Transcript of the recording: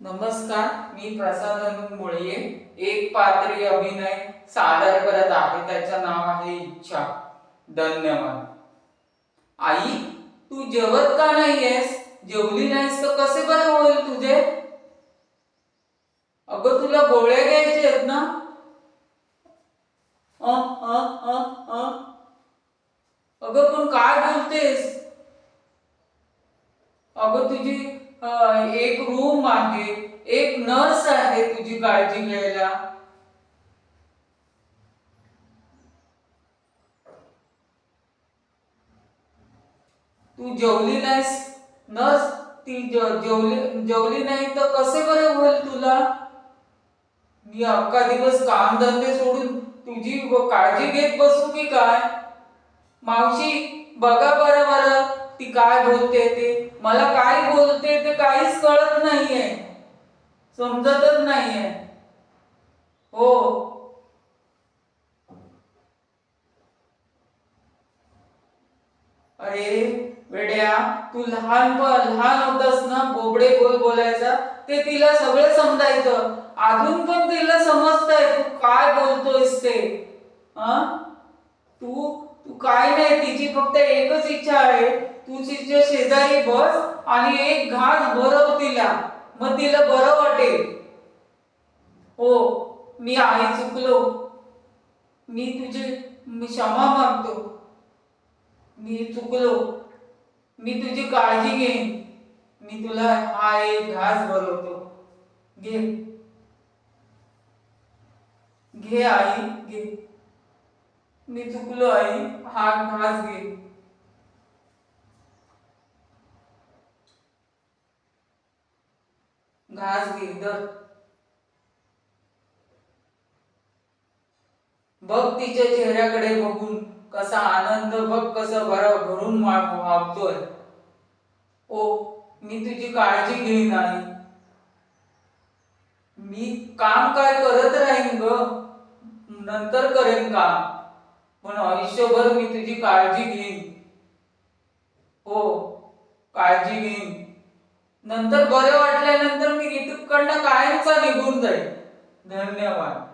नमस्कार, मी प्रसाद अनमोळे एक पात्री अभिनय सादर करत आहे. त्याचं नाव आहे इच्छा. धन्यवाद. आई, तू जेवत का नाहीयेस? जेवली नाहीस तर कसे बरे होईल तुझे? अगं, तुला गोळ्या घ्यायच्या आहेत ना? अ अ अ अ अगं, पण काय बोलतेस? अगं, तुझी एक रूम आहे, एक नर्स आहे तुझी काळजी घ्यायला. तू जेवली नाहीस. नर्स, ती जेवली नाही तर कसे बरे होईल तुला? मी अख्खा दिवस काम धंदे सोडून तुझी काळजी घेत बसू की काय? मावशी, बघा बरं बरं ती काय बोलते ते. मला काय बोलते ते काहीच कळत नाहीये, समजतच नाहीये. हो. अरे वेड्या, तू लहान होतास ना, बोबडे बोल बोलायचा, ते तिला सगळं समजायचं. अजून पण तिला समजतंय तू काय बोलतोयस ते. हा, तू तू काय नाही, तिची फक्त एकच इच्छा आहे, तू तिच्या शेजारी बस आणि एक घास भरव तिला, मग तिला बरं वाटेल. हो, मी आई चुकलो. मी क्षमा मागतो. मी चुकलो. मी तुझी काळजी घेईन. मी तुला हा एक घास भरवतो. घे. घे आई, घे. मी चुकलो आई, हा घास घे. घास घे दर. बघ तिच्या चेहऱ्याकडे बघून कसा आनंद, बघ कसं भरून वागतोय. ओ, मी तुझी काळजी घेईन आई. मी काम काय करत राहीन ग, नंतर करेन काम, पण आयुष्यभर मी तुझी काळजी घेईन. हो, काळजी घेईन. नंतर बरे वाटल्यानंतर मी इथकडनं कायमचा निघून जाईल. धन्यवाद.